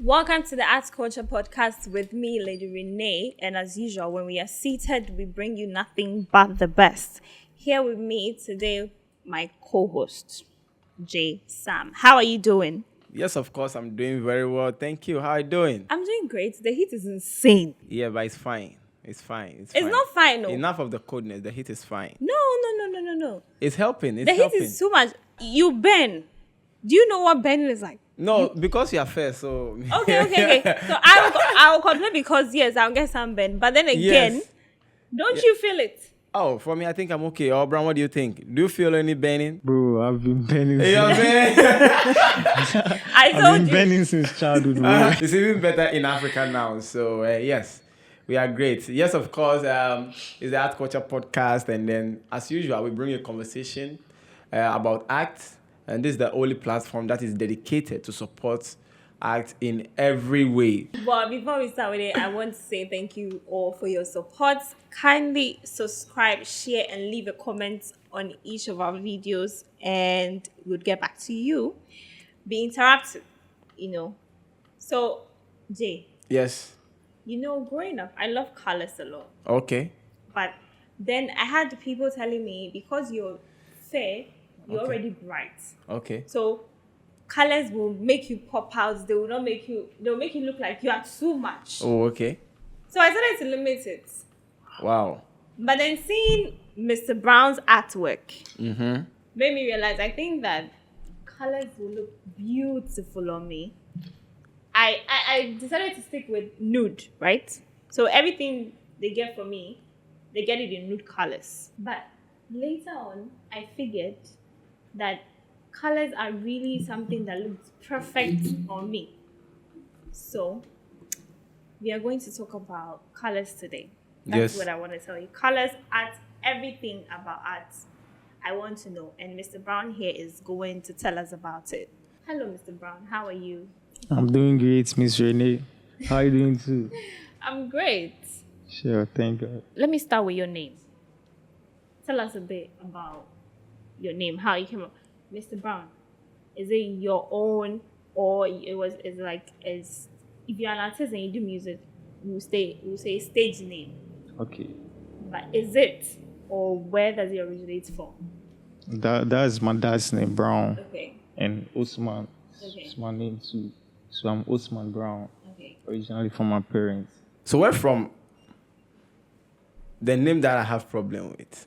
Welcome to the ArtCulture Podcast with me, Lady Renee. And as usual, when we are seated, we bring you nothing but the best. Here with me today, my co-host, J. Sam. How are you doing? Yes, of course, I'm doing very well. Thank you. How are you doing? I'm doing great. The heat is insane. Yeah, but it's fine. It's fine. It's not fine, no. Enough of the coldness. The heat is fine. No. It's helping. The heat is too much. You burn. Do you know what burning is like? No, because you are fair, so... Okay. So I will complain because, yes, I'll get sunburn. But then again, Yes. don't you feel it? Oh, for me, I think I'm okay. Oh, Brown, what do you think? Do you feel any burning? Bro, I've been burning Hey, you're since, burning. I I've told been you. burning since childhood, bro. It's even better in Africa now. So, yes, we are great. Yes, of course, it's the ArtCulture Podcast. And then, as usual, we bring you a conversation about art. And this is the only platform that is dedicated to support art in every way. But before we start with it, I want to say thank you all for your support. Kindly subscribe, share, and leave a comment on each of our videos, and we'll get back to you. Be interactive, So, Jay, Yes. growing up, I love colors a lot. Okay. But then I had people telling me, because you're fair, you're Okay. already bright. Okay. So colors will make you pop out. They'll make you look like you are too much. Oh, okay. So I started to limit it. Wow. But then seeing Mr. Brown's artwork Mm-hmm. made me realize I think that colors will look beautiful on me. I decided to stick with nude, right? So everything they get from me, they get it in nude colors. But later on, I figured that colors are really something that looks perfect on me. So we are going to talk about colors today. That's Yes. what I want to tell you. Colors, art, everything about art. I want to know. And Mr. Brown here is going to tell us about it. Hello, Mr. Brown. How are you? I'm doing great, Miss Renee. How are you doing too? I'm great. Sure, thank God. Let me start with your name. Tell us a bit about your name, how you came up. Mr. Brown, is it your own, or is if you're an artist and you do music, you say stage name. Okay. But is it, or where does it originate from? That's my dad's name, Brown. Okay. And Osman Okay. is my name too. So I'm Osman Brown, Okay. originally from my parents. So where from the name that I have problem with?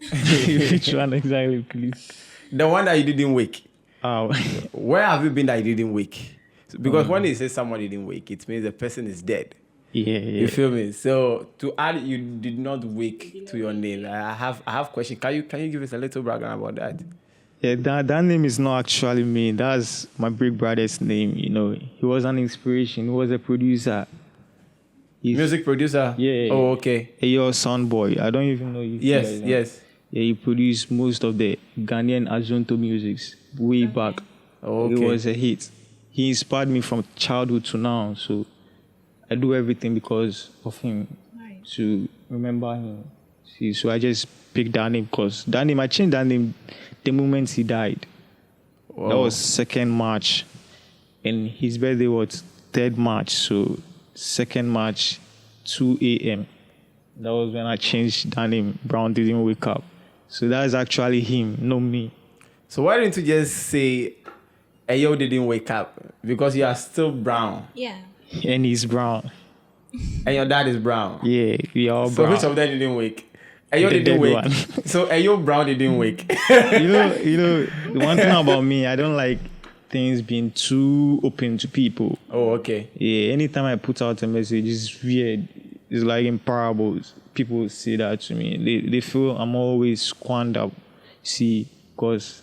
Which one exactly, please? The one that you didn't wake. Oh, Where have you been that you didn't wake? Because when they say someone didn't wake, it means the person is dead. yeah. You feel me? So to add, you did not wake to your name. I have question. Can you give us a little background about that? Yeah, that name is not actually me. That's my big brother's name. He was an inspiration. He was a producer. Music producer. Yeah. Oh, okay. Your son boy. I don't even know if you guys know. Yes. Yeah, he produced most of the Ghanaian Azonto musics way back. Oh, It okay. was a hit. He inspired me from childhood to now. So I do everything because of him, Right. to remember him. See, so I just picked that name because I changed that name the moment he died. Wow. That was 2nd March. And his birthday was 3rd March. So 2nd March, 2 a.m. That was when I changed that name. Brown didn't wake up. So that's actually him, not me. So why didn't you just say, Ayo didn't wake up? Because you are still brown. Yeah. And he's brown. And your dad is brown. Yeah, we are So brown. which of them didn't wake? Ayo The didn't dead wake. one. So Ayo Brown didn't wake. The one thing about me, I don't like things being too open to people. Oh, okay. Yeah, anytime I put out a message, it's weird. It's like in parables. People say that to me. They feel I'm always squandered. See, because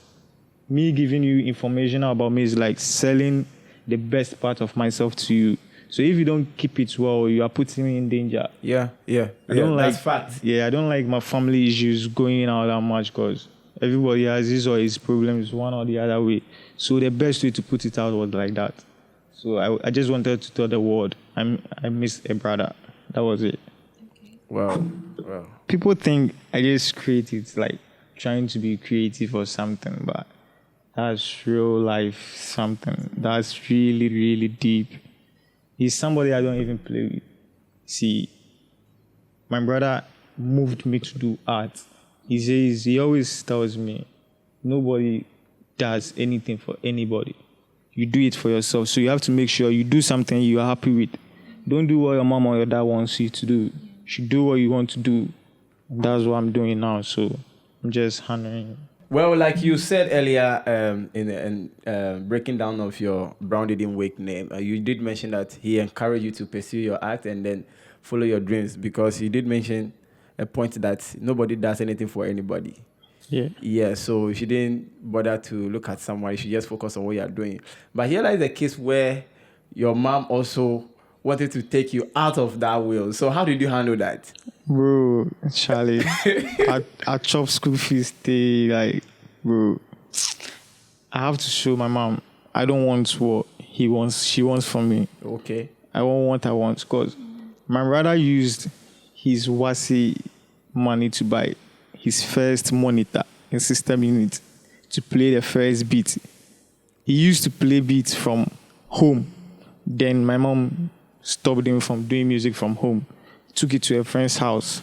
me giving you information about me is like selling the best part of myself to you. So if you don't keep it well, you are putting me in danger. Yeah. I don't that's like fact. Yeah, I don't like my family issues going out that much because everybody has his or his problems one or the other way. So the best way to put it out was like that. So I just wanted to tell the world I miss a brother. That was it. Wow. People think I just create it like trying to be creative or something, but that's real life something. That's really, really deep. He's somebody I don't even play with. See, my brother moved me to do art. He always tells me, nobody does anything for anybody. You do it for yourself. So you have to make sure you do something you are happy with. Don't do what your mom or your dad wants you to do. You should do what you want to do. And that's what I'm doing now. So I'm just handling. Well, like you said earlier, in breaking down of your Brown Didn't Wake name, you did mention that he encouraged you to pursue your art and then follow your dreams, because you did mention a point that nobody does anything for anybody. Yeah. Yeah, so if you didn't bother to look at someone, you should just focus on what you are doing. But here lies the case where your mom also wanted to take you out of that will. So how did you handle that? Bro, Charlie, I chop school fees stay, like, bro. I have to show my mom I don't want what she wants from me. Okay. I want what I want, because my brother used his Wasi money to buy his first monitor and system unit to play the first beat. He used to play beats from home. Then my mom stopped him from doing music from home, took it to a friend's house,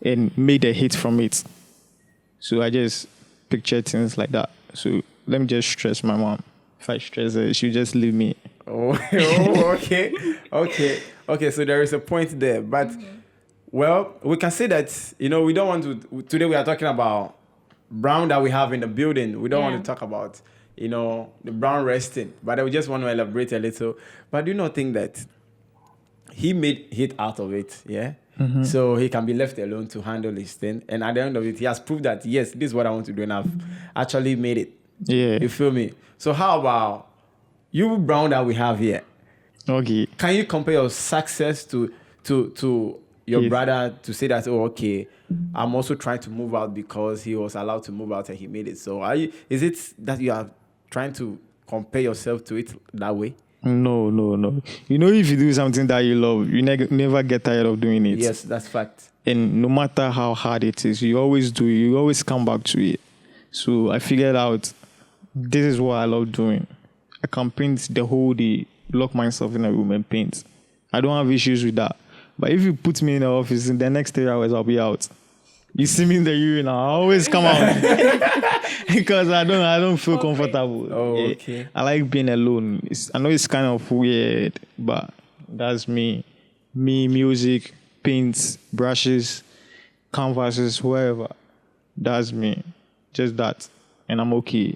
and made a hit from it. So I just picture things like that. So let me just stress my mom. If I stress her, she'll just leave me. Okay. So there is a point there, but well, we can say that we don't want to. Today we are talking about Brown that we have in the building. We don't want to talk about the Brown resting, but we just want to elaborate a little. But do you not think that he made hit out of it? Yeah. Mm-hmm. So he can be left alone to handle his thing, and at the end of it, he has proved that yes, this is what I want to do, and I've actually made it. Yeah. You feel me? So how about you, Brown, that we have here? Okay. Can you compare your success to your brother, to say that, oh, okay, I'm also trying to move out because he was allowed to move out and he made it. So is it that you are trying to compare yourself to it that way? No. If you do something that you love, you never get tired of doing it. Yes, that's fact. And no matter how hard it is, you always do it. You always come back to it. So I figured out this is what I love doing. I can paint the whole day, lock myself in a room and paint. I don't have issues with that. But if you put me in the office, in the next 3 hours, I'll be out. You see me in the urinal, I always come out because I don't feel comfortable. Oh, okay. I like being alone. I know it's kind of weird, but that's me. Me, music, paints, brushes, canvases, wherever. That's me. Just that. And I'm okay.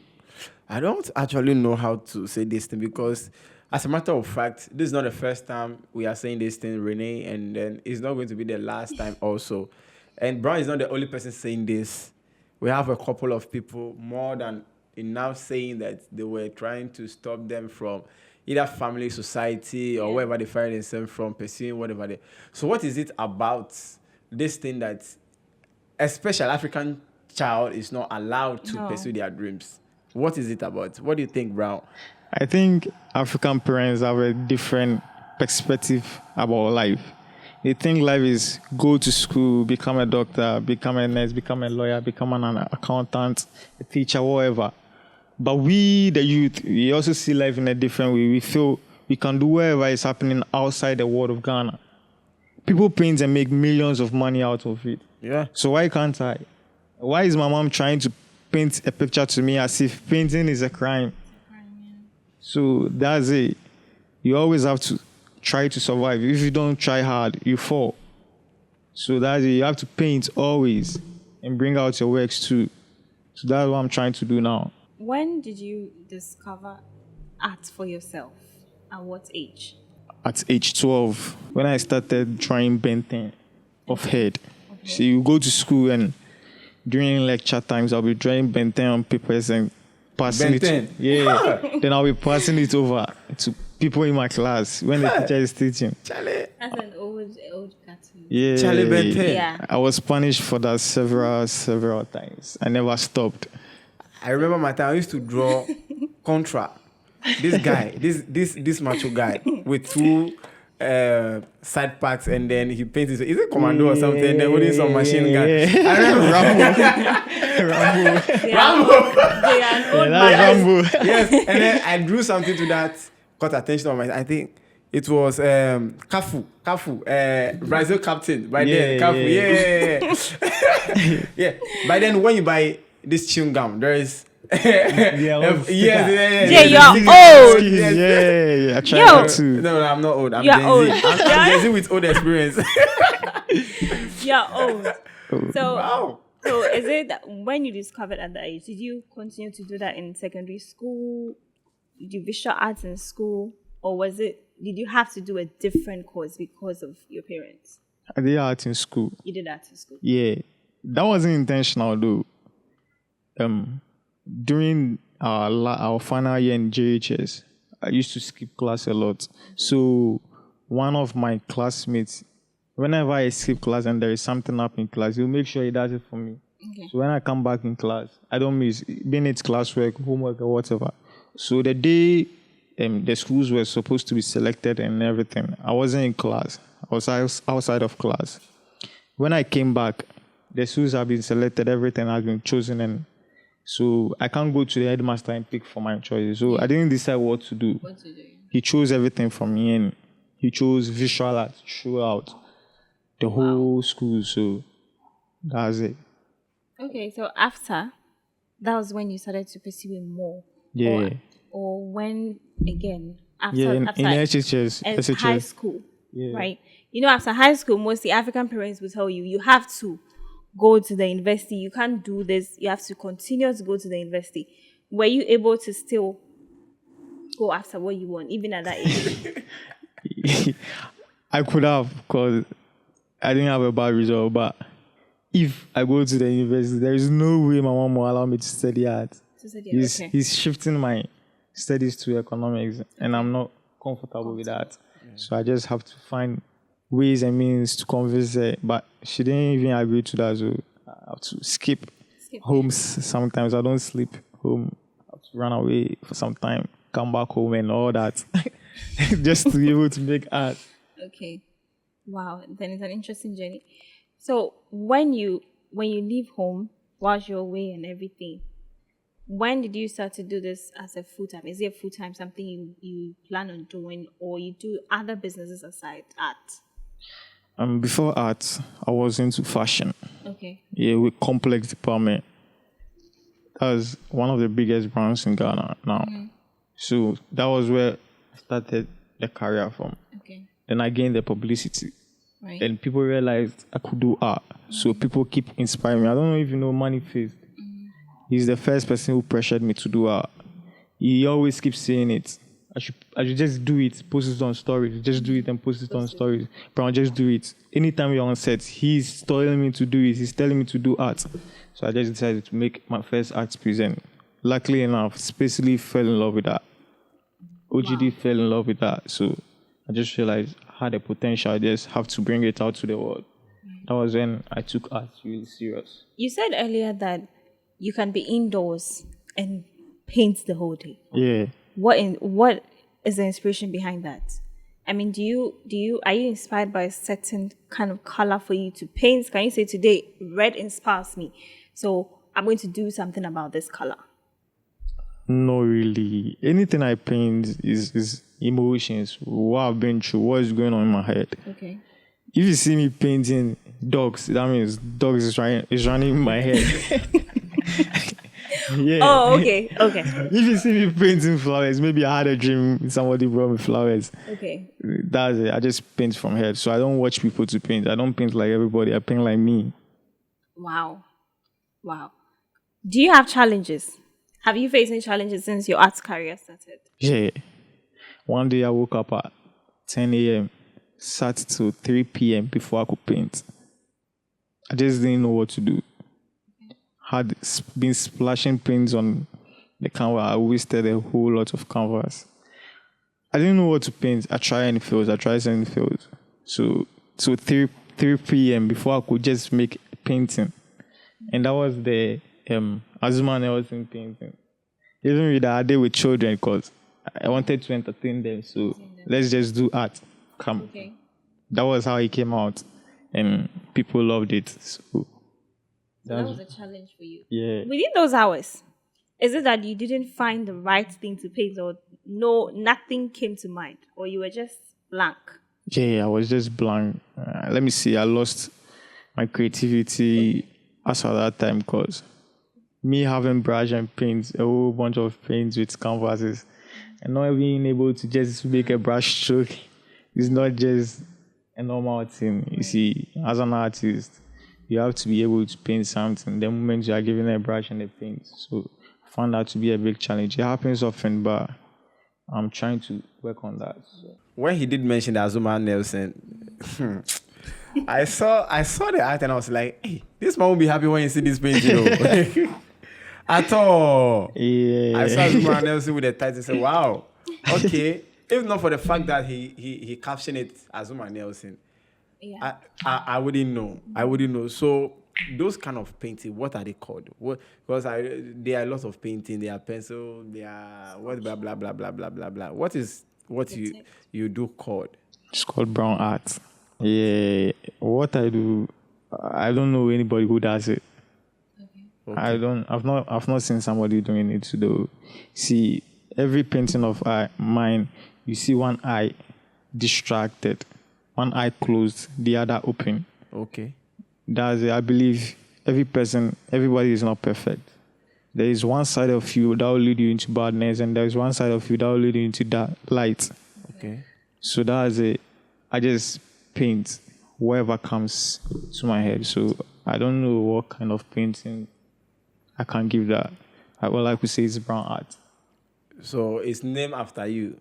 I don't actually know how to say this thing because, as a matter of fact, this is not the first time we are saying this thing, Renee, and then it's not going to be the last time also. And Brown is not the only person saying this. We have a couple of people, more than enough, saying that they were trying to stop them from either family, society, or wherever they find themselves from, pursuing whatever they... So what is it about this thing that a special African child is not allowed to pursue their dreams? What is it about? What do you think, Brown? I think African parents have a different perspective about life. They think life is go to school, become a doctor, become a nurse, become a lawyer, become an accountant, a teacher, whatever. But we, the youth, we also see life in a different way. We feel we can do whatever is happening outside the world of Ghana. People paint and make millions of money out of it. Yeah. So why can't I? Why is my mom trying to paint a picture to me as if painting is a crime? So that's it. You always have to try to survive. If you don't try hard, you fall. So that's it. You have to paint always and bring out your works too. So that's what I'm trying to do now. When did you discover art for yourself? At what age? At age 12, when I started drawing Ben 10 of head. Okay. So you go to school and during lecture times, I'll be drawing Ben 10 on papers and passing it. Then I'll be passing it over to people in my class when the teacher is teaching. Charlie. That's an old cartoon. Yeah. Charlie Ben 10. Yeah. I was punished for that several times. I never stopped. I remember my time. I used to draw Contra. This guy, this macho guy with two side parts, and then he paints his, is it Commando or something? And then holding some machine gun. I remember Rambo. They are an old man. Rambo. Yes, and then I drew something to that, caught attention of my. I think It was Kafu, Brazil captain. By then, Yeah, Kafu, yeah. Yeah. By then, when you buy this chewing gum, there is. Yes, Yeah, you're old. Yeah, I tried Yo. that too. No, I'm not old. I'm You're Gen old. Z. I'm Gen Z with old experience. You're old. So, Wow. so is it that when you discovered at that age, did you continue to do that in secondary school? Did you visual arts in school? Or did you have to do a different course because of your parents? I did art in school. You did art in school. Yeah, that wasn't intentional though. During our final year in JHS, I used to skip class a lot. So one of my classmates, whenever I skip class and there is something up in class, he'll make sure he does it for me. Okay. So when I come back in class, I don't miss, being it's classwork, homework, or whatever. So the day the schools were supposed to be selected and everything, I wasn't in class. I was outside of class. When I came back, the schools have been selected, everything has been chosen, and so I can't go to the headmaster and pick for my choices. So I didn't decide what to do. He chose everything for me, and he chose visual arts throughout the whole school. So that's it. Okay, so after, that was when you started to pursue it more. Yeah. Or when, again, after, Yeah, in after SHS. high school, Yeah. right? You know, after high school, most the African parents will tell you, you have to go to the university. You can't do this. You have to continue to go to the university. Were you able to still go after what you want, even at that age? I could have, because I didn't have a bad result, but if I go to the university, there is no way my mom will allow me to study art. He's shifting my studies to economics, and I'm not comfortable with that. So I just have to find ways and means to convince her, but she didn't even agree to that. So I have to skip home sometimes. I don't sleep home. I have to run away for some time, come back home and all that, just to be able to make art. Okay. Wow. Then it's an interesting journey. So when you leave home, whilst you're away and everything, when did you start to do this as a full-time? Is it a full-time something you plan on doing, or you do other businesses aside art? Before art, I was into fashion. Okay. Yeah, with Complex Department. That's one of the biggest brands in Ghana now. Mm-hmm. So that was where I started the career from. Okay. Then I gained the publicity. Right. And people realized I could do art. Mm-hmm. So people keep inspiring me. I don't know if you know Manifest. Mm-hmm. He's the first person who pressured me to do art. He always keeps saying it. I should just do it, post it on stories. Just do it and post it on stories. Brown, just do it. Anytime we're on set, he's telling me to do it. He's telling me to do art. So I just decided to make my first art piece. And luckily enough, Spacely fell in love with that. OGD fell in love with that. So I just realized I had a potential. I just have to bring it out to the world. That was when I took art really serious. You said earlier that you can be indoors and paint the whole day. Yeah. What is the inspiration behind that? I mean, are you inspired by a certain kind of color for you to paint? Can you say today red inspires me, so I'm going to do something about this color? No, really. Anything I paint is emotions, what I've been through, what is going on in my head. Okay. If you see me painting dogs, that means dogs is running in my head. Yeah. Oh, okay. If you see me painting flowers, maybe I had a dream, somebody brought me flowers. Okay. That's it. I just paint from head. So I don't watch people to paint. I don't paint like everybody. I paint like me. Wow. Do you have challenges? Have you faced any challenges since your arts career started? Yeah. One day I woke up at 10 a.m., sat till 3 p.m. before I could paint. I just didn't know what to do. Had been splashing paints on the canvas. I wasted a whole lot of canvas. I didn't know what to paint. I tried and it failed. I tried and it failed. So 3 p.m. before I could just make painting. And that was the Osman Brown painting. Even with that, I did with children because I wanted to entertain them. So let's just do art. Come. Okay. That was how it came out. And people loved it. So that was a challenge for you. Yeah. Within those hours, is it that you didn't find the right thing to paint, or no, nothing came to mind, or you were just blank. Yeah, I was just blank. Let me see. I lost my creativity as at that time because me having brush and paints, a whole bunch of paints with canvases, and not being able to just make a brush stroke is not just a normal thing. You see, as an artist, you have to be able to paint something the moment you are given a brush and a paint. So I found that to be a big challenge. It happens often, but I'm trying to work on that. So. When he did mention that Zuma Nelson, I saw the art and I was like, hey, this man will be happy when you see this painting. At all. Yeah. I saw Zuma Nelson with the title and said, wow, okay. If not for the fact that he captioned it as Zuma Nelson, Yeah. I wouldn't know. I wouldn't know. So those kind of painting, what are they called? Because there are lots of painting. They are pencil. They are what blah blah blah blah blah blah blah. What you do called? It's called brown art. Yeah. What I do, I don't know anybody who does it. Okay. I've not seen somebody doing it though. See, every painting of mine, you see one eye distracted, one eye closed, the other open. Okay. That's it. I believe everybody is not perfect. There is one side of you that will lead you into badness, and there is one side of you that will lead you into that light. Okay. So that's it. I just paint whatever comes to my head. So I don't know what kind of painting I can give that. All I could say is brown art. So it's named after you.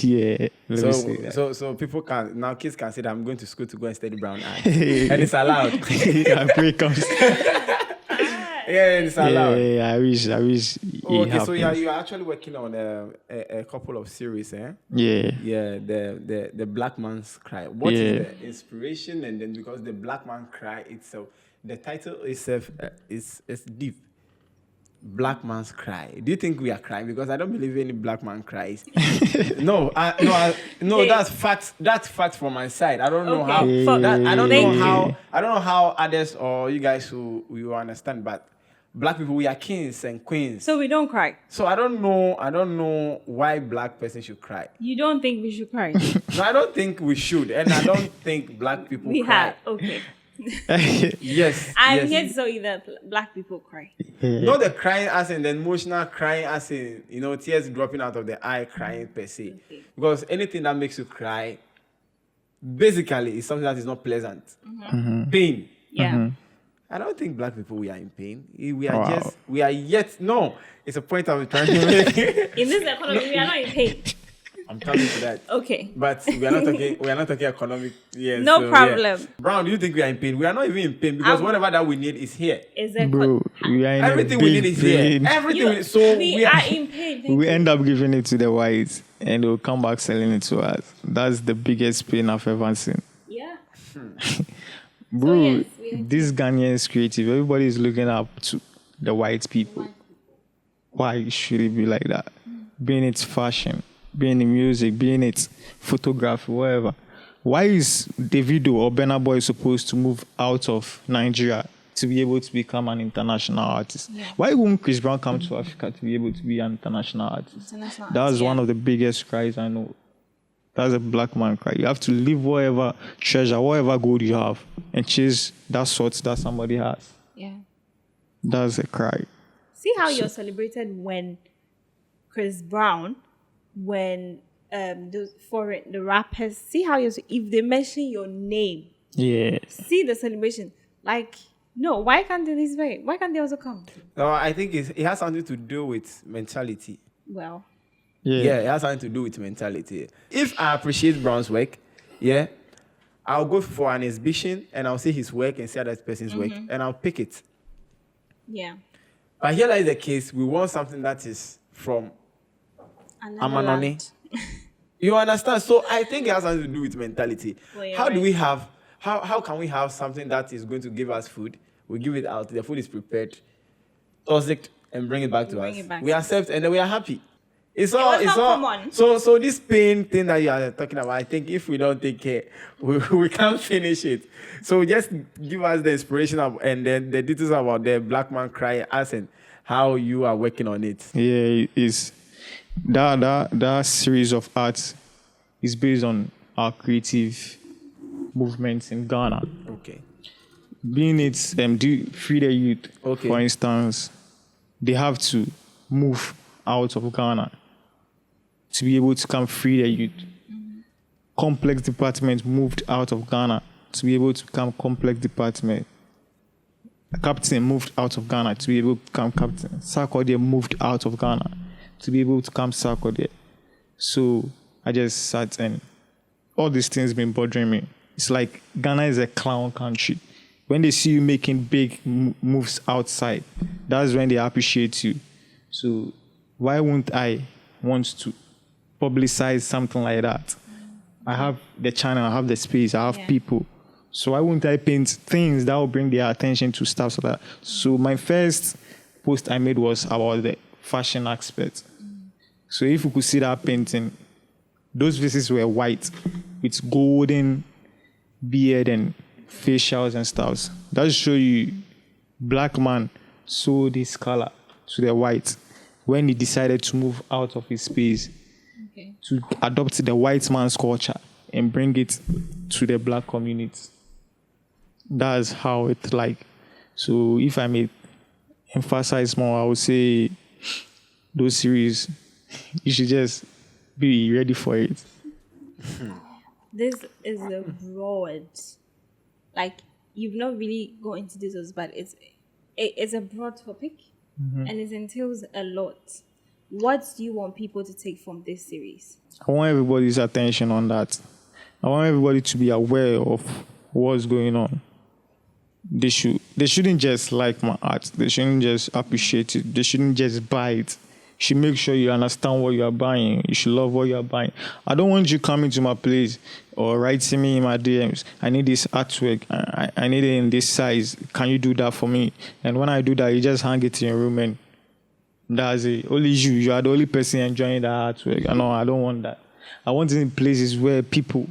Yeah. Let me say that. So people kids can say that I'm going to school to go and study brown art. And it's allowed. Yeah, great comes. Yeah, it's allowed. Yeah, I wish. Okay, so you're actually working on a couple of series, eh? Yeah. Yeah, the Black Man's Cry. What is the inspiration? And then because the Black Man Cry itself, the title itself is deep. Black Man's Cry. Do you think we are crying? Because I don't believe any black man cries. No, that's facts. That's facts from my side. I don't know how. I don't know how others or you guys who you understand, but black people, we are kings and queens. So we don't cry. So I don't know why black person should cry. You don't think we should cry? No, I don't think we should, and I don't think black people cry. Okay. Yes. I'm here to tell you that black people cry. Not the crying as in the emotional crying as in, tears dropping out of the eye crying per se. Okay. Because anything that makes you cry, basically, is something that is not pleasant. Mm-hmm. Pain. Yeah. Mm-hmm. I don't think black people, we are in pain. It's a point I'm trying to make. In this economy, we are not in pain. I'm coming to that. Okay. But we are not talking economic. Yes. No problem. Yeah. Brown, do you think we are in pain? We are not even in pain because whatever that we need is here. Bro, we are in Everything a we big need is pain. here. Everything we are in pain. We end up giving it to the whites and they'll come back selling it to us. That's the biggest pain I've ever seen. Yeah. Bro, yes, this Ghanaian is creative. Everybody is looking up to the white people. Why should it be like that? Being it fashion, being in music, being it photography, whatever. Why is Davido or Burna Boy supposed to move out of Nigeria to be able to become an international artist? Yeah. Why won't Chris Brown come to Africa to be able to be an international artist? That's one of the biggest cries I know. That's a black man cry. You have to leave whatever treasure, whatever gold you have, and chase that sort that somebody has. Yeah. That's a cry. See how you're celebrated when Chris Brown, when the rappers, see how if they mention your name. Yeah. See the celebration. Like, no, why can't they also come? No, I think it has something to do with mentality. Well. Yeah, it has something to do with mentality. If I appreciate Brown's work, I'll go for an exhibition and I'll see his work and see other person's work and I'll pick it. Yeah. But here is the case, we want something that is from Amanone. You understand? So I think it has something to do with mentality. Well, How can we have something that is going to give us food? We give it out, the food is prepared, toss it and bring it back to us. We accept and then we are happy. It's all common. So this pain thing that you are talking about, I think if we don't take care, we can't finish it. So just give us the inspiration and then the details about the black man cry us and how you are working on it. Yeah, it's that series of arts is based on our creative movements in Ghana. Okay. Being it do free the youth, Okay. for instance, they have to move out of Ghana to be able to come free the youth. Complex department moved out of Ghana to be able to become complex department. A captain moved out of Ghana to be able to become captain. Sarkodie moved out of Ghana to be able to become Sarkodie. So I just sat and all these things been bothering me. It's like Ghana is a clown country. When they see you making big moves outside, that's when they appreciate you. So why wouldn't I want to publicize something like that? I have the channel, I have the space, I have people. So why wouldn't I paint things that will bring their attention to stuff like that? So my first post I made was about the fashion aspect. So if you could see that painting, those faces were white with golden beard and facials and stuff. That show you black man sold his color to the white when he decided to move out of his space to adopt the white man's culture and bring it to the black community. That's how it's like. So if I may emphasize more, I would say those series, you should just be ready for it. This is a broad, like you've not really gone into details, but it's a broad topic, and it entails a lot. What do you want people to take from this series? I want everybody's attention on that. I want everybody to be aware of what's going on. They shouldn't just like my art. They shouldn't just appreciate it. They shouldn't just buy it. You should make sure you understand what you are buying. You should love what you are buying. I don't want you coming to my place or writing me in my DMs. I need this artwork. I need it in this size. Can you do that for me? And when I do that, you just hang it in your room and that's it. Only you. You are the only person enjoying that artwork. No, I don't want that. I want it in places where people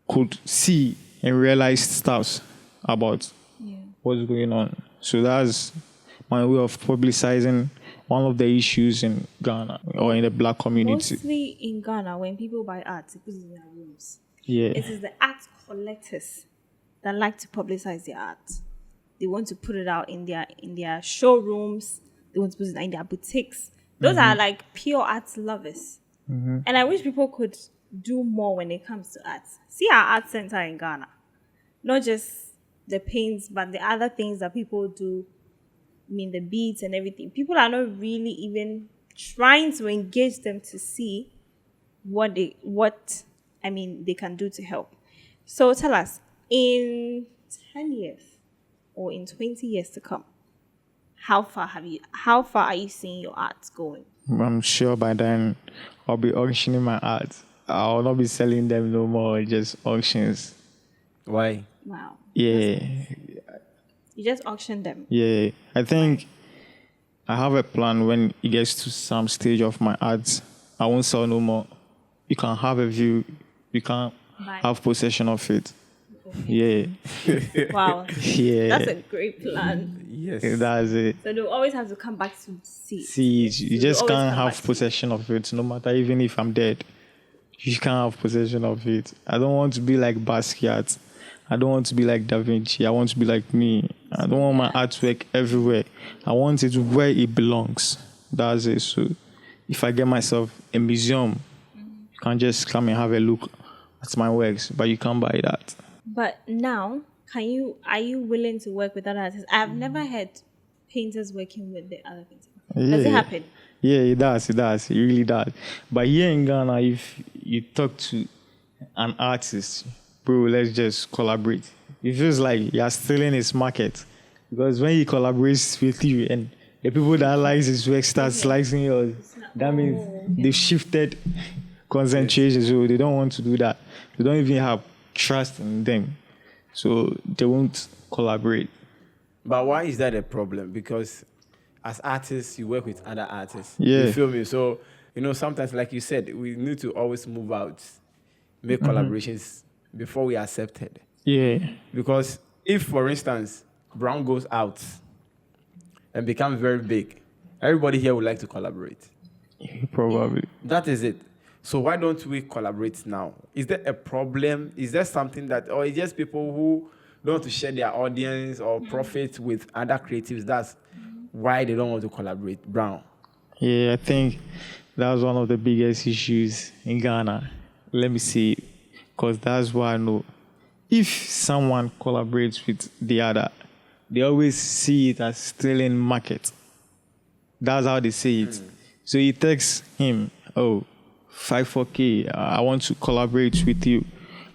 could see and realize stuff about what's going on. So that's my way of publicizing one of the issues in Ghana or in the black community. Mostly in Ghana, when people buy art, they put it in their rooms. Yeah. It is the art collectors that like to publicize their art. They want to put it out in their showrooms. They want to put it in their boutiques. Those are like pure art lovers. And I wish people could do more when it comes to art. See our art center in Ghana. Not just the paints, but the other things that people do. I mean, the beads and everything. People are not really even trying to engage them to see what they can do to help. So tell us, in 10 years or in 20 years to come, how far are you seeing your art going? I'm sure by then I'll be auctioning my art. I'll not be selling them no more, just auctions. Why? Wow. Yeah. You just auction them. Yeah. I think I have a plan when it gets to some stage of my art. I won't sell no more. You can have a view. You can have possession of it. Yeah. Wow. Yeah. That's a great plan. Yes. That's it. So they'll always have to come back to see. See, you just can't have possession of it, no matter even if I'm dead. You can't have possession of it. I don't want to be like Basquiat. I don't want to be like Da Vinci. I want to be like me. I don't want my artwork everywhere. I want it where it belongs. That's it. So if I get myself a museum, you can just come and have a look at my works, but you can't buy that. But now, are you willing to work with other artists? I've never had painters working with the other painters. Does it happen? Yeah, it does. It really does. But here in Ghana, if you talk to an artist, bro, let's just collaborate. It feels like you're stealing his market. Because when he collaborates with you and the people that like his work start slicing yours, that means they've shifted concentration. So they don't want to do that. They don't even have trust in them. So they won't collaborate. But why is that a problem? Because as artists, you work with other artists. Yeah. You feel me? So, sometimes, like you said, we need to always move out, make collaborations before we are accepted. Yeah. Because if, for instance, Brown goes out and becomes very big, everybody here would like to collaborate. Probably. That is it. So why don't we collaborate now? Is there a problem? Is there something that, or is just people who don't want to share their audience or profit with other creatives? That's why they don't want to collaborate. Brown. Yeah, I think that was one of the biggest issues in Ghana. Let me see, because that's what I know. If someone collaborates with the other, they always see it as stealing market. That's how they say it. So he texts him, oh, 4K, I want to collaborate with you.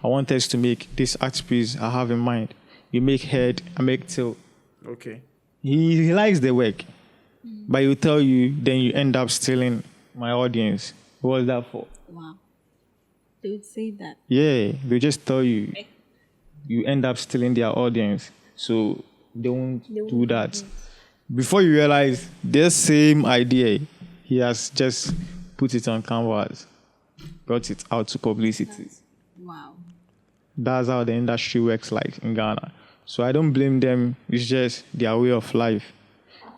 I want us to make this art piece I have in mind. You make head, I make tail. Okay. He likes the work, but he'll tell you, then you end up stealing my audience. What was that for? Wow. They would say that. Yeah, they just tell you, you end up stealing their audience. So don't do that. Before you realize, the same idea, he has just put it on canvas, brought it out to publicity. Wow. That's how the industry works like in Ghana. So I don't blame them. It's just their way of life.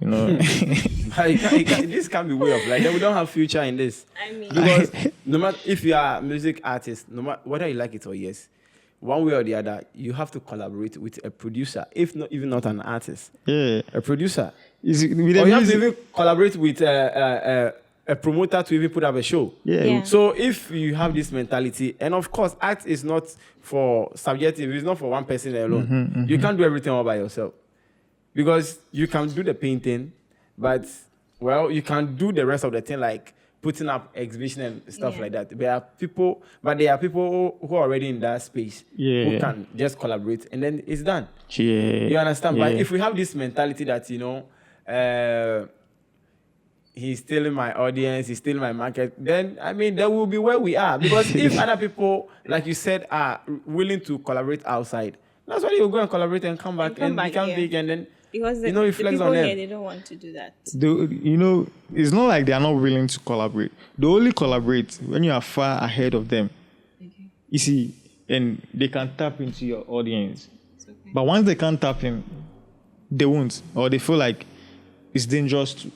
You know. This can't be way of life. We don't have future in this. I mean, Because no matter if you are a music artist, no matter whether you like it or yes, one way or the other, you have to collaborate with a producer, if not even not an artist. Yeah. A producer. Is it, with Or the you have to music, even collaborate with a promoter to even put up a show. yeah. So if you have this mentality, and of course, art is not for subjective, it's not for one person alone. You can't do everything all by yourself. Because you can do the painting, but, well, you can do the rest of the thing, like putting up exhibition and stuff like that. There are people who are already in that space who can just collaborate, and then it's done. Yeah. You understand? Yeah. But if we have this mentality that, you know, he's stealing my audience, he's stealing my market, then, I mean, that will be where we are. Because if other people, like you said, are willing to collaborate outside, that's why you go and collaborate and come back and become big, and then, because you know, you flex people on them. here, they don't want to do that. You know, it's not like they are not willing to collaborate. They only collaborate when you are far ahead of them. Okay. You see, and they can tap into your audience. It's okay. But once they can't tap in, they won't. Or they feel like it's dangerous to,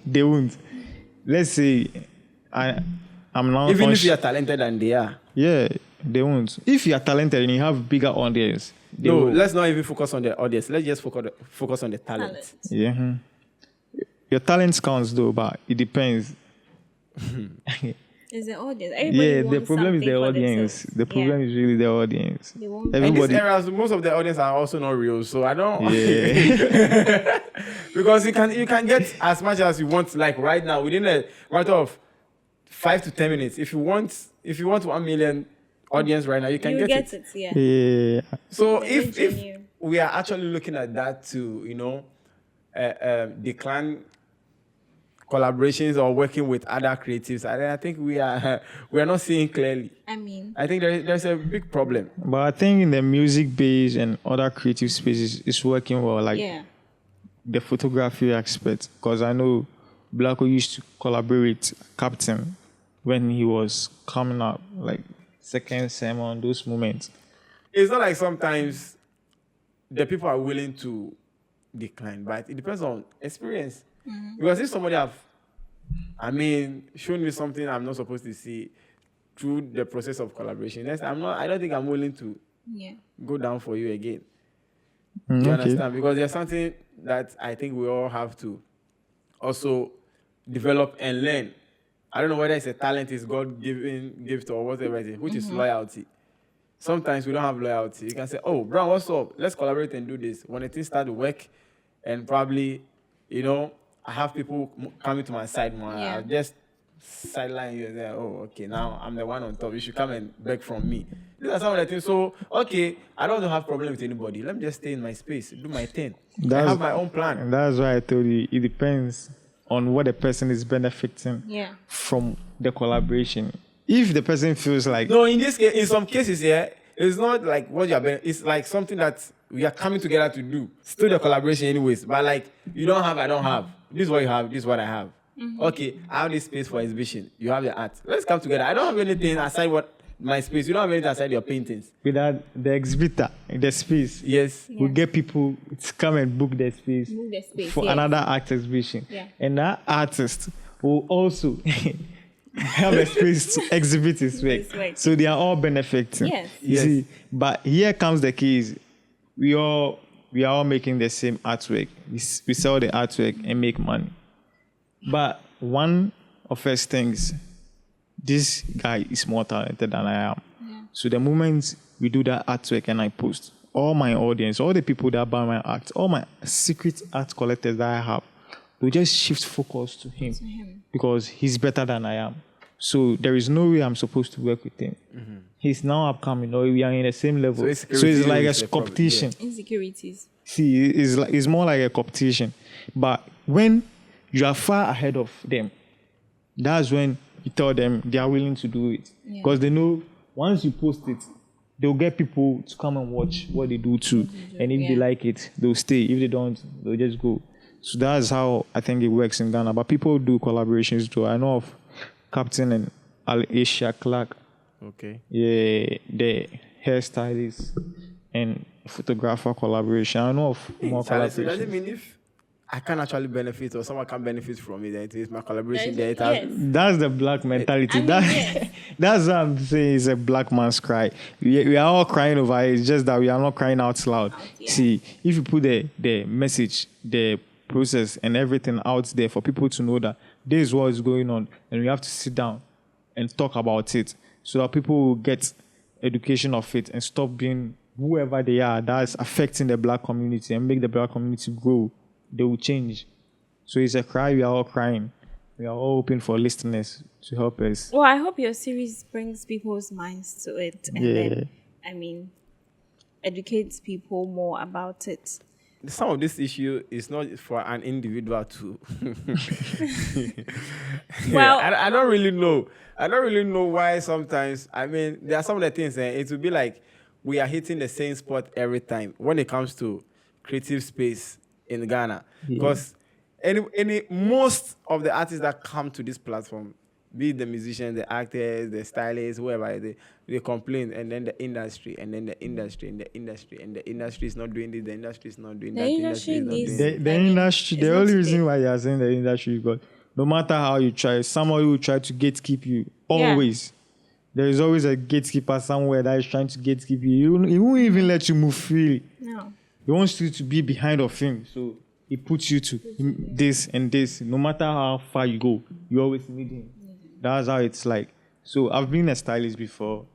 they won't. Let's say I'm now... Even if you are talented and they are. Yeah, they won't. If you are talented and you have bigger audience, they No, will. let's not even focus on the audience. Let's just focus on the talent. Yeah. Your talent counts though, but it depends. It's the audience. Everybody Yeah, the wants problem is something the for audience. themselves. The problem is really the audience. They want And these Everybody. eras, most of the audience are also not real, so I don't. Yeah. Because you can get as much as you want, like right now, within a matter of 5 to 10 minutes. If you want 1 million audience right now, you can you get it. Yeah. Yeah. So They're if genuine. we are actually looking at that to, you know, decline collaborations or working with other creatives, I think we are not seeing clearly. I mean, I think there's a big problem. But I think in the music base and other creative spaces, it's working well. Like yeah. the photography aspect, because I know Blacko used to collaborate with Captain when he was coming up, like second sermon, those moments. It's not like sometimes the people are willing to decline, but it depends on experience. Because if somebody shown me something I'm not supposed to see through the process of collaboration, I don't think I'm willing to go down for you again. You understand? Because there's something that I think we all have to also develop and learn. I don't know whether it's a talent, it's God-given gift or whatever it is, which is loyalty. Sometimes we don't have loyalty. You can say, oh, Brown, what's up? Let's collaborate and do this. When things start to work and probably, you know, I have people coming to my side more. I'll just sideline you and say, oh, okay, now I'm the one on top. You should come and beg from me. These are some of the things. So, okay, I don't have problem with anybody. Let me just stay in my space, do my thing. I have my own plan. And that's why I told you, it depends on what the person is benefiting from the collaboration. If the person feels like... No, in this case, in some cases, it's not like what you're... It's like something that we are coming together to do. Still the collaboration anyways. But like, you don't have, I don't have. This is what you have, this is what I have. Okay, I have this space for exhibition. You have the art. Let's come together. I don't have anything aside my space. You don't have anything aside your paintings. Without the exhibitor, the space. Yes. We get people to come and book the space, Move the space for another art exhibition. Yeah. And that artist will also have a space to exhibit his work. His work. So they are all benefiting. Yes. You see, but here comes the case. We are all making the same artwork. We sell the artwork and make money. But one of first things, this guy is more talented than I am. Yeah. So the moment we do that artwork and I post, all my audience, all the people that buy my art, all my secret art collectors that I have, will just shift focus to him because he's better than I am. So there is no way I'm supposed to work with him. Mm-hmm. He's now upcoming, or we are in the same level. So it's insecurity like is a the problem, competition. Insecurities. See, it's more like a competition. But when you are far ahead of them, that's when you tell them they are willing to do it. Because they know once you post it, they'll get people to come and watch what they do too. And if they like it, they'll stay. If they don't, they'll just go. So that's how I think it works in Ghana. But people do collaborations too. I know of Captain and Aisha Clark. Okay. Yeah, the hairstylist and photographer collaboration. I know of more So does collaborations. it mean if I can actually benefit or someone can benefit from it, then it is my collaboration there? Yes. That's the black mentality. I mean, yes. That's what I'm saying. It's a black man's cry. We are all crying over it. It's just that we are not crying out loud. See, if you put the message, the process, and everything out there for people to know that this is what is going on, and we have to sit down and talk about it so that people will get education of it and stop being whoever they are that's affecting the black community and make the black community grow. They will change. So it's a cry. We are all crying. We are all hoping for listeners to help us. Well, I hope your series brings people's minds to it and then, I mean, educates people more about it. Some of this issue is not for an individual to. Well, I don't really know. I don't really know why sometimes. I mean, there are some of the things. It will be like we are hitting the same spot every time when it comes to creative space in Ghana. Because most of the artists that come to this platform, be it the musicians, the actors, the stylists, whoever, they complain, and then the industry, and then the industry, and the industry, and the industry is not doing this, the industry is not doing that, the industry is not doing that. The industry, the only reason why you are saying the industry is because no matter how you try, somebody will try to gatekeep you. Always. There is always a gatekeeper somewhere that is trying to gatekeep you. He won't even let you move freely. No. He wants you to be behind of him. So he puts you to this and this. No matter how far you go, you always need him. That's how it's like. So I've been a stylist before,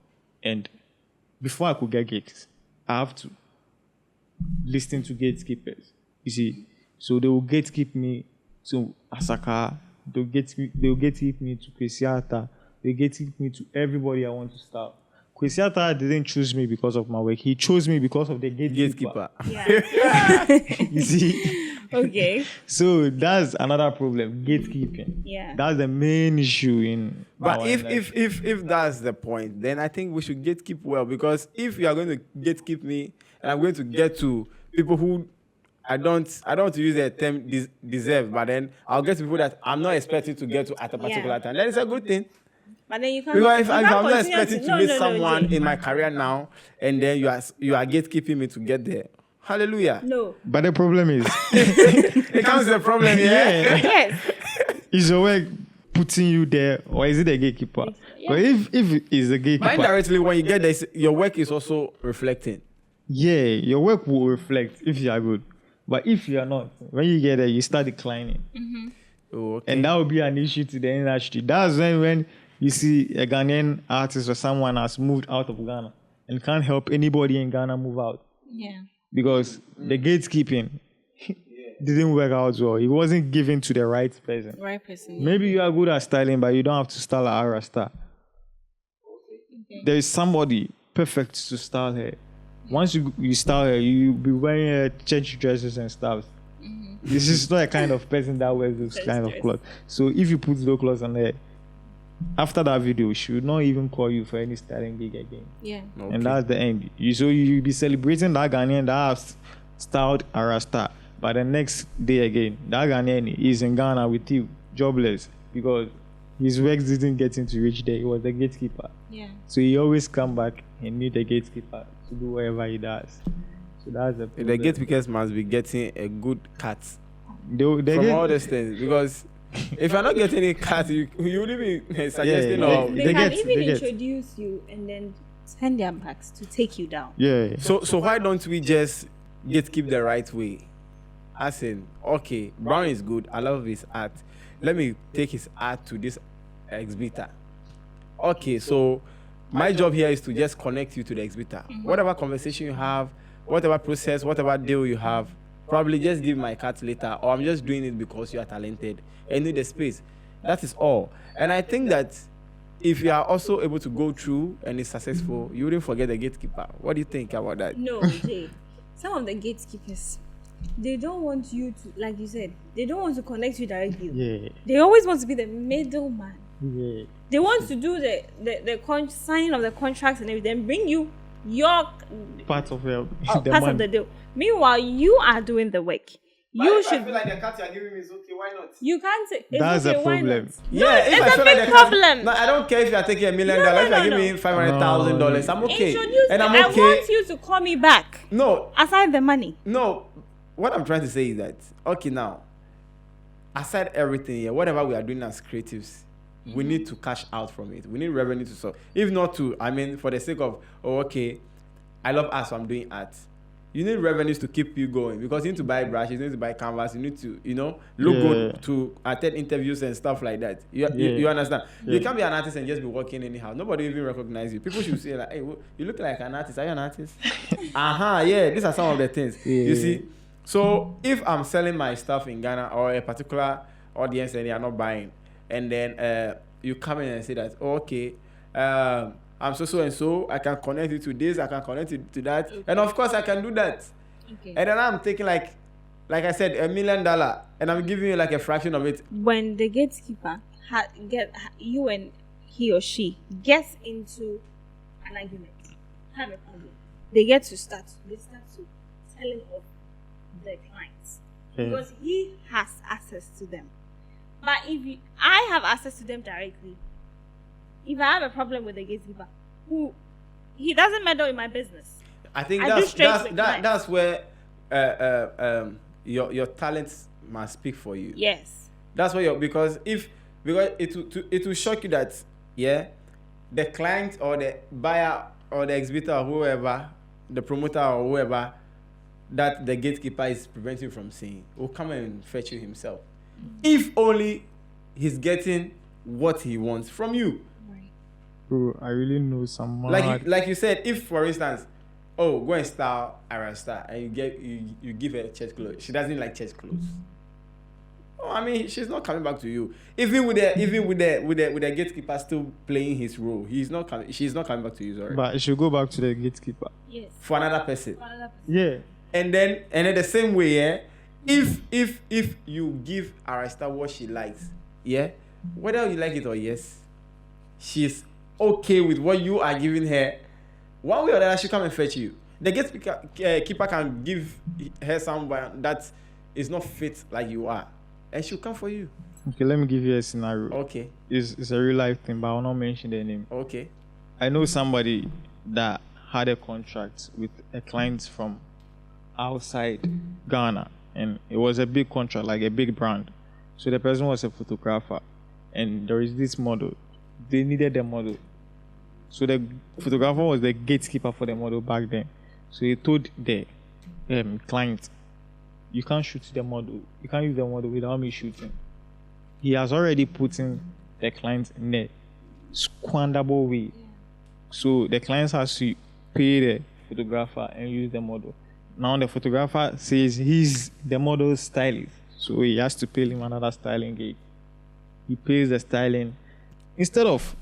and before I could get gigs, I have to listen to gatekeepers. You see, so they will gatekeep me to Asaka. They'll gatekeep me to Kwesiata. They gatekeep me to everybody I want to start. Kwesiata didn't choose me because of my work. He chose me because of the gatekeeper. Yeah. You see. Okay. So that's another problem, gatekeeping. Yeah. That's the main issue in. But if that's the point, then I think we should gatekeep well, because if you are going to gatekeep me and I'm going to get to people who I don't want to use the term deserve, but then I'll get to people that I'm not expecting to get to at a particular time. That is a good thing. But then you can't. Because if you I'm can't not continue expecting to meet someone in my career now, and then you are gatekeeping me to get there. Hallelujah. No. But the problem is, It comes to the problem, yeah. Yes. is your work putting you there, or is it a gatekeeper? Yeah. But if it's a But gatekeeper, indirectly, when you get there, your work is also reflecting. yeah, your work will reflect if you are good. But if you are not, when you get there, you start declining. Oh, okay. And that will be an issue to the industry. That's when you see a Ghanaian artist or someone has moved out of Ghana and can't help anybody in Ghana move out. Yeah. Because the gatekeeping didn't work out well. It wasn't given to the right person. Right person. Maybe you are good at styling, but you don't have to style a Ara star. Okay. There is somebody perfect to style her. Once you style her, you'll be wearing church dresses and stuff. This is not a kind of person that wears those kind of clothes. So if you put those clothes on her, after that video, she will not even call you for any styling gig again. Yeah. Okay. And that's the end. You'll be celebrating that Ghanaian that has styled a Rasta. But the next day again, that Ghanaian is in Ghana with you, jobless, because his work didn't get him to reach there. He was the gatekeeper. Yeah. So he always come back and need the gatekeeper to do whatever he does. So that's the The gatekeepers must be getting a good cut They from get- all these things, because If you're not getting a cut, you wouldn't be suggesting yeah. or They They can get- even they get. introduce you and then turn their backs to take you down. Yeah. So why don't we just gatekeep the right way? As in, okay, Brown is good. I love his art. Let me take his art to this exhibitor. Okay, so my job here is to just connect you to the exhibitor. Whatever conversation you have, whatever process, whatever deal you have, probably just give my cut later, or I'm just doing it because you are talented and need the space. That is all. And I think that if you are also able to go through and it's successful, you wouldn't forget the gatekeeper. What do you think about that? No, Jay. Some of the gatekeepers, they don't want you to, like you said, they don't want to connect you directly. Yeah. They always want to be the middleman. Yeah. They want to do the signing of the contracts and everything, bring you your Part of the part money. of the deal. Meanwhile, you are doing the work. You should. like the cut you are giving me is okay, why not? You can't say it's That's okay, a why problem. not? Yeah, if it's I a feel big like problem. No, I don't care if you are taking $1 million. No, if you are no. giving me $500,000, I'm okay. Introduce And me. I'm I okay. want you to call me back. No, Aside the money. no. What I'm trying to say is that, okay, now, aside everything here, whatever we are doing as creatives, we need to cash out from it. We need revenue to solve. If not to, I mean, for the sake of, oh, okay, I love art, so I'm doing art. You need revenues to keep you going because you need to buy brushes, you need to buy canvas, you need to, look good to attend interviews and stuff like that. You understand? Yeah. You can't be an artist and just be working anyhow. Nobody even recognize you. People should say like, hey, you look like an artist. Are you an artist? Yeah. These are some of the things. Yeah. You see? So if I'm selling my stuff in Ghana or a particular audience and they are not buying, and then you come in and say that, oh, okay, I'm so and so, I can connect it to this, I can connect it to that, and of course I can do that. Okay. And then I'm taking like I said, $1 million, and I'm giving you like a fraction of it. When the gatekeeper you and he or she gets into an argument, have a problem, they start to telling off the clients because he has access to them. But if I have access to them directly, if I have a problem with the gatekeeper, he doesn't meddle in my business. I think I do straight with clients. that's where your talents must speak for you. Yes. That's why because it will shock you that the client or the buyer or the exhibitor or whoever, the promoter or whoever that the gatekeeper is preventing you from seeing will come and fetch you himself. If only he's getting what he wants from you. Bro, I really know some Like you said, if for instance, go and style Ira Star and you give her church clothes. She doesn't like church clothes. I mean, she's not coming back to you. Even with the gatekeeper still playing his role, she's not coming back to you, sorry. But it should go back to the gatekeeper. Yes. For another person. Yeah. And then the same way, if you give Arista what she likes, whether you like it or yes, she's okay with what you are giving her. One way or the other, she'll come and fetch you. The gatekeeper can give her someone that is not fit like you are, and she'll come for you. Okay, let me give you a scenario. Okay. It's a real life thing, but I will not mention their name. Okay. I know somebody that had a contract with a client from outside Ghana, and it was a big contract, like a big brand. So the person was a photographer, and there is this model. They needed the model. So the photographer was the gatekeeper for the model back then. So he told the client, you can't shoot the model. You can't use the model without me shooting. He has already put in the client in a squanderable way. So the client has to pay the photographer and use the model. Now the photographer says he's the model's stylist. So he has to pay him another styling gig. He pays the styling. Instead of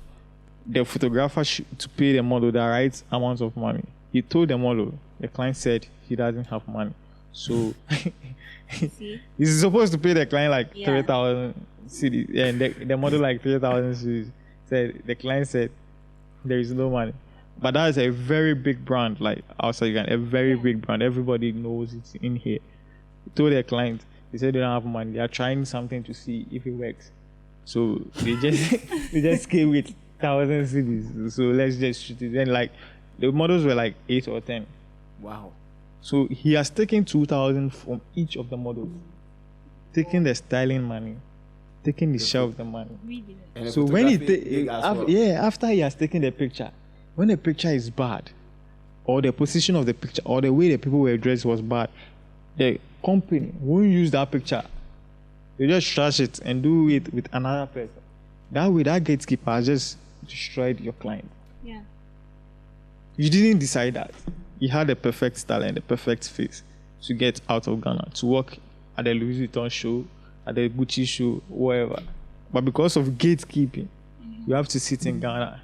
the photographer to pay the model the right amount of money, he told the model, the client said he doesn't have money. So he's supposed to pay the client like 3,000 cedis, and the model like 3,000 cedis. Said the client said there is no money. But that is a very big brand, like outside Ghana, a very big brand. Everybody knows it's in here. He told the client, they said they don't have money. They are trying something to see if it works. So they just came with 1,000 CDs. So let's just shoot it. Then like the models were like 8 or 10. Wow. So he has taken 2,000 from each of the models, taking the styling money, taking the share of the money. Reading it. And the So when he photography big as well. after he has taken the picture, when the picture is bad, or the position of the picture, or the way the people were dressed was bad, the company won't use that picture. They just trash it and do it with another person. That way, that gatekeeper has just destroyed your client. Yeah. You didn't decide that. You had the perfect style and the perfect face to get out of Ghana, to work at the Louis Vuitton show, at the Gucci show, wherever. But because of gatekeeping, you have to sit in Ghana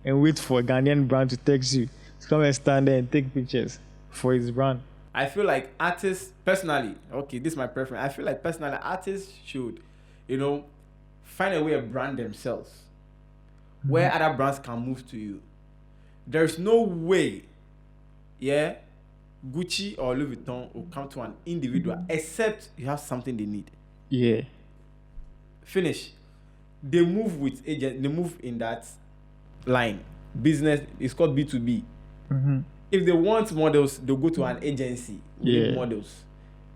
and wait for a Ghanaian brand to text you to come and stand there and take pictures for his brand. I feel like artists, personally, okay, this is my preference. I feel like personally, artists should, find a way to brand themselves where other brands can move to you. There's no way, Gucci or Louis Vuitton will come to an individual except you have something they need. Yeah. Finish. They move with agent. They move in that line. Business is called B2B. Mm-hmm. If they want models, they'll go to an agency with models.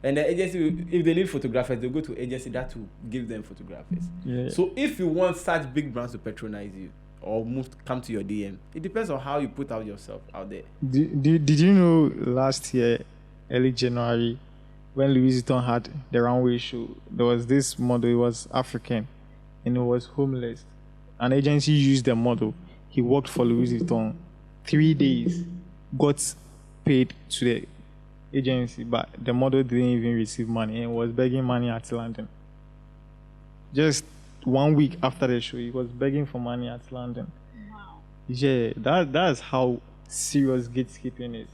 And the agency, if they need photographers, they'll go to agency that will give them photographers. Yeah. So if you want such big brands to patronize you or come to your DM, it depends on how you put out yourself out there. Did you know last year, early January, when Louis Vuitton had the runway show, there was this model, he was African and he was homeless. An agency used the model. He worked for Louis Vuitton 3 days, got paid to the agency, but the model didn't even receive money and was begging money at London. Just 1 week after the show, he was begging for money at London. Wow. Yeah, that's how serious gatekeeping is.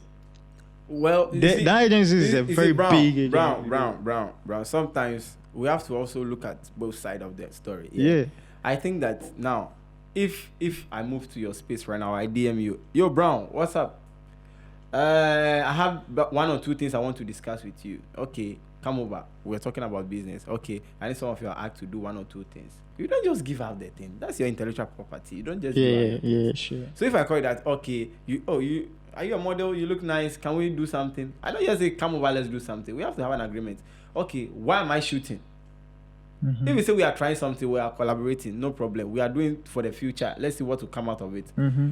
Well, That agency is a very big agency. Brown. Sometimes we have to also look at both sides of that story. Yeah. I think that now, if I move to your space right now, I DM you, yo, Brown, what's up? I have one or two things I want to discuss with you. Okay, come over. We're talking about business. Okay, I need some of your act to do one or two things. You don't just give out the thing. That's your intellectual property. You don't just give out the thing. Sure. So if I call it that, okay, you are you a model? You look nice. Can we do something? I don't just say come over, let's do something. We have to have an agreement. Okay, why am I shooting? Mm-hmm. If we say we are trying something, we are collaborating, no problem. We are doing for the future. Let's see what will come out of it. Mm-hmm.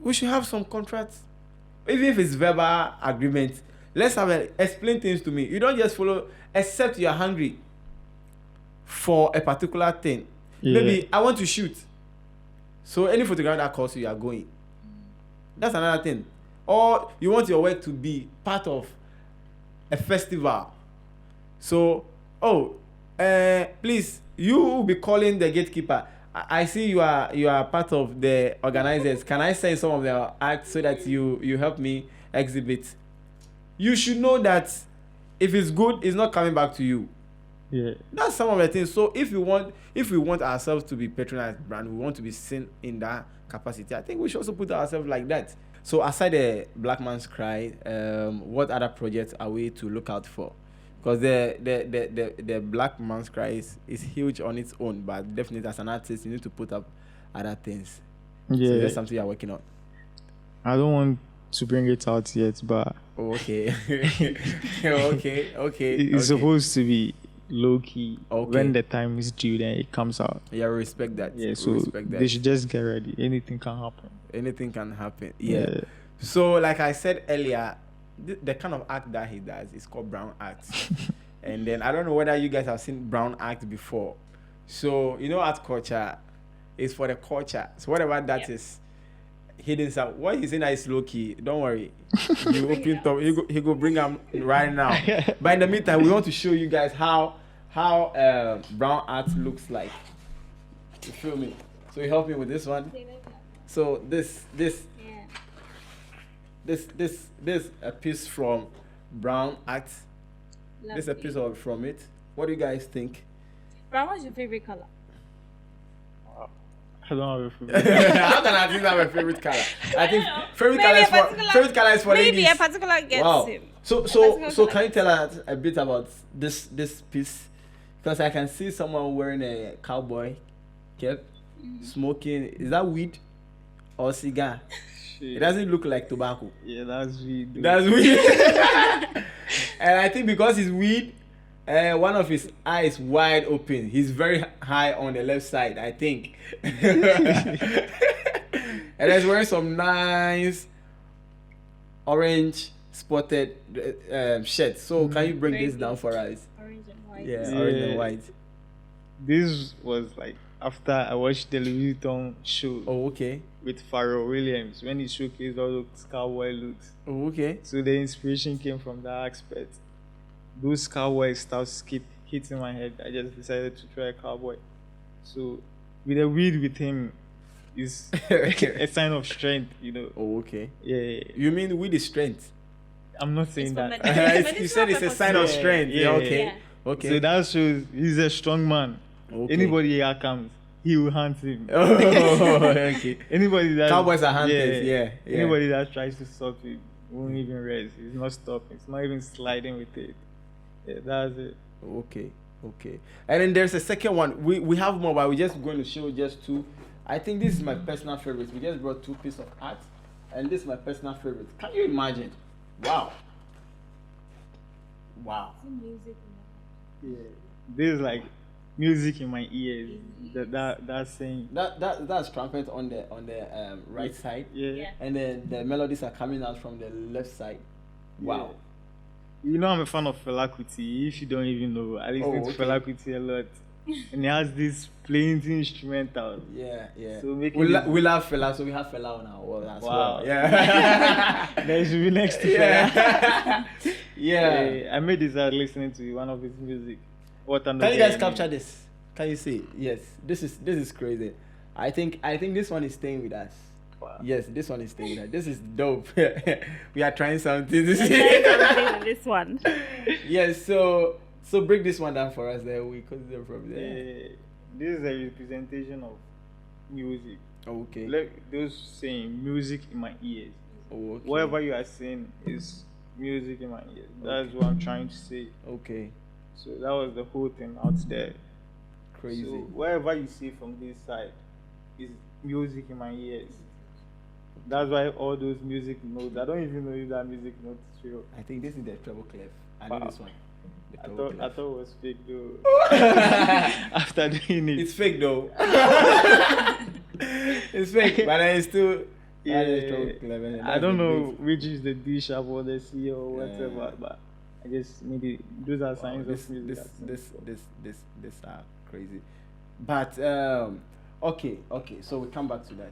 We should have some contracts. Even if it's verbal agreement, let's explain things to me. You don't just follow, except you are hungry for a particular thing. Yeah. Maybe I want to shoot. So any photographer that calls you are going. That's another thing. Or you want your work to be part of a festival. So, please, you will be calling the gatekeeper. I see you are part of the organizers. Can I send some of their acts so that you help me exhibit? You should know that if it's good, it's not coming back to you. Yeah. That's some of the things. So if we want ourselves to be patronized brand, we want to be seen in that capacity, I think we should also put ourselves like that. So aside the Black Man's Cry, what other projects are we to look out for? Because the Black Man's Cry is huge on its own, but definitely as an artist, you need to put up other things. Yeah. So that's something you're working on. I don't want to bring it out yet, but Okay. okay. it's supposed to be low key. Okay. When the time is due, then it comes out. Yeah, respect that. Yeah, so respect that. they should just get ready. Anything can happen. Anything can happen. Yeah. So like I said earlier, the kind of act that he does is called Brown act. And then I don't know whether you guys have seen Brown act before. So ArtCulture is for the culture. So whatever that is hidden some. What he's saying that is low key. Don't worry. You open top. He go bring them right now. But in the meantime, we want to show you guys how Brown art looks like. You feel me? So you help me with this one. So this a piece from Brown Act. Lovely. This is a piece from it. What do you guys think? Brown, what's your favorite color? I don't have a favorite. How can I think have a favorite color? I think favorite color is for maybe ladies. a particular gets Wow. him. So can you tell us a bit about this piece? Because I can see someone wearing a cowboy cap, smoking. Is that weed or cigar? It doesn't look like tobacco. Yeah, that's weed. That's weed. And I think because it's weed, One of his eyes wide open. He's very high on the left side, I think. And he's wearing some nice orange spotted shirt. So can you bring Very this good. down for us? Orange and white. Yeah, Yeah. orange and white. This was like after I watched the Louis Vuitton show Oh, okay. with Pharrell Williams when he showcased all those cowboy looks. Oh, okay. So the inspiration came from that aspect. Those cowboy styles keep hitting my head. I just decided to try a cowboy. So with a weed with him is a sign of strength, you know. Oh, okay. Yeah. You mean with the strength? I'm not saying It's for that. medicinal You said it's a sign of Yeah, strength. Yeah, yeah, okay. yeah. Okay. So that shows he's a strong man. Okay. Anybody here comes, he will hunt him. Oh, okay. Anybody that Cowboys are hunters, yeah. Anybody that tries to stop him won't even rest. He's not stopping. It's not even sliding with it. Yeah, that's it. Okay, okay. And then there's a second one. We have more, but we're just going to show just two. I think this is my personal favorite. We just brought two pieces of art, and this is my personal favorite. Can you imagine? Wow. Wow. Yeah. This is like music in my ears. That's saying. That's trumpet on the right side, Yeah. Yeah. and then the melodies are coming out from the left side. Wow. You know I'm a fan of Fela Kuti. If you don't even know, I listen to okay. Fela Kuti a lot, and he has this plenty instrumental. Yeah, yeah. So making we this- love Fela, so we have Fela on our wall as Wow. well. Yeah. That should be next to Fela. Yeah. Yeah. I made this out listening to one of his music. What Can you guys capture this? Can you see? Yes. This is crazy. I think this one is staying with us. Wow. Yes, this one is staying with us. This is dope. We are trying something. This Let's is try something with this one. yes. So break this one down for us. There we continue from there. This is a representation of music. Okay. Like those saying music in my ears. Okay. Whatever you are saying is music in my ears. That's what I'm trying to say. Okay. So that was the whole thing out there. Crazy. So whatever you see from this side is music in my ears. That's why all those music notes. I don't even know if that music note is real. I think this is the treble clef. I know Wow. this one. The I treble thought clef. it was fake though. After doing it. It's fake though. It's fake, but it's still. Yeah, I don't know which is the D sharp or the C or whatever, but I just made it. Those are signs This of music. this are crazy, but okay. So we come back to that.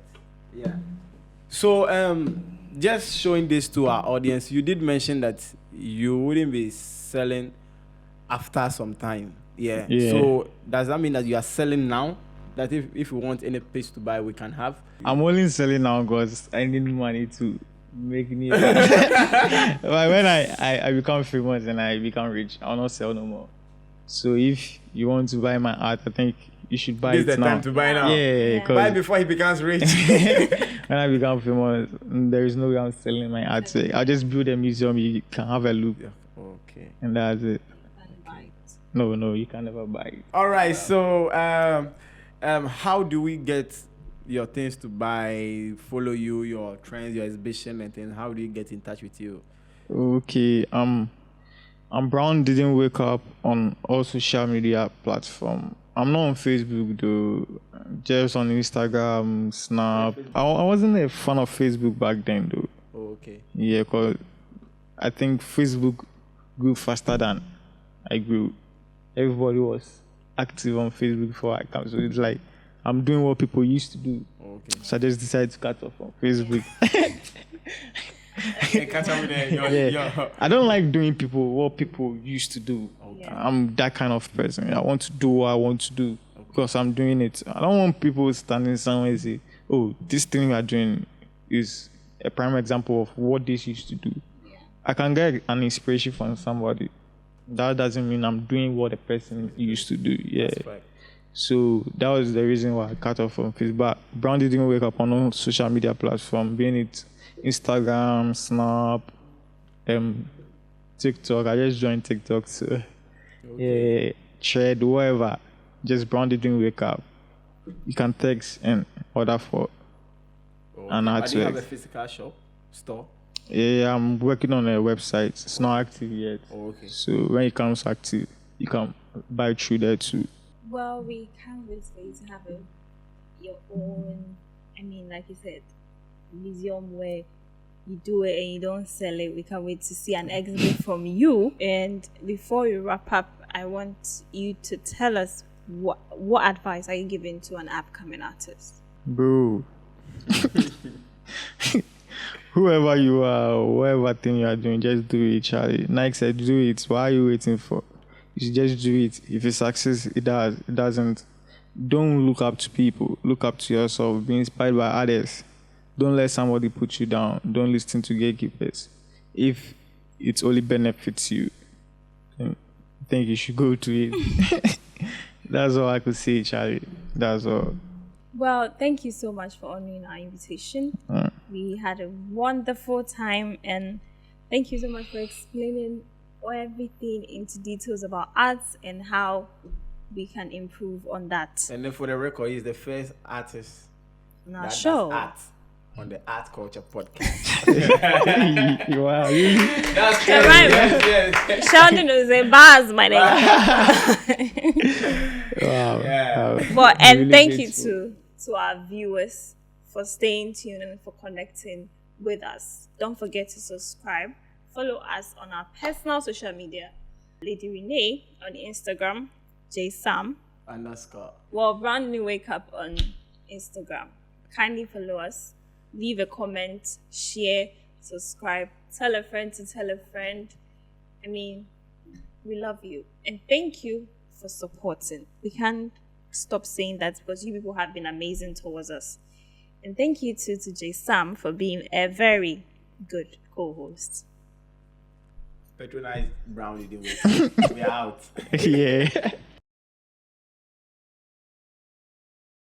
Yeah. So just showing this to our audience, you did mention that you wouldn't be selling after some time. Yeah. Yeah. So does that mean that you are selling now? That if we want any piece to buy, we can have. I'm only selling now because I need money to make me. But when I become famous and I become rich, I'll not sell no more. So if you want to buy my art, I think you should buy This is it the now. time to buy now. Yeah, Buy Buy because before he becomes rich. when I become famous, there is no way I'm selling my art. So I'll just build a museum. You can have a look, Okay. and that's it. No, you can never buy it. All right. So how do we get your things to buy, follow you, your trends, your exhibition, and things? How do you get in touch with you? Okay, I'm Brown. Didn't wake up on all social media platform. I'm not on Facebook though. Just on Instagram, Snap. I wasn't a fan of Facebook back then though. Oh, okay. Yeah, cause I think Facebook grew faster than I grew. Everybody was active on Facebook before I came, so it's like I'm doing what people used to do. Okay. So I just decided to cut off on Facebook. Catch up with Yeah. I don't like doing what people used to do. Okay. I'm that kind of person. I want to do what I want to do because I'm doing it. I don't want people standing somewhere and say, "Oh, this thing we are doing is a prime example of what this used to do." I can get an inspiration from somebody. That doesn't mean I'm doing what a person used to do. Yeah. That's right. So that was the reason why I cut off from Facebook. But Brown didn't wake up on no social media platform, being it Instagram, Snap, TikTok. I just joined TikTok, so yeah, Thread, whatever. Just Brown didn't wake up. You can text and order for an I do you have a artwork. physical store. Yeah, I'm working on a website. It's not active yet. Oh, okay. So when it comes active, you can buy through there too. Well, we can't wait for you to have your own, like you said, museum where you do it and you don't sell it. We can't wait to see an exhibit from you. And before we wrap up, I want you to tell us what advice are you giving to an upcoming artist? Bro. Whoever you are, whatever thing you are doing, just do it, Charlie. Nike said, do it. What are you waiting for? You should just do it. If it succeeds, it does. It doesn't. Don't look up to people. Look up to yourself. Be inspired by others. Don't let somebody put you down. Don't listen to gatekeepers. If it only benefits you, then I think you should go to it. That's all I could say, Charlie. That's all. Well, thank you so much for honoring our invitation. We had a wonderful time, and thank you so much for explaining everything into details about arts and how we can improve on that. And then for the record, he's the first artist On our that show. does art on the ArtCulture Podcast. Wow, really? That's Yeah, right, yes. Sheldon was a buzz, my name. Wow. Yeah. But and Really thank you grateful. to our viewers for staying tuned and for connecting with us. Don't forget to subscribe. Follow us on our personal social media. Lady Renee on Instagram, JSam. _ Well, Brand New Wake Up on Instagram. Kindly follow us. Leave a comment, share, subscribe, tell a friend to tell a friend. We love you. And thank you for supporting. We can't stop saying that because you people have been amazing towards us. And thank you to J Sam for being a very good co-host. Patronize Brown. We are out. Yeah.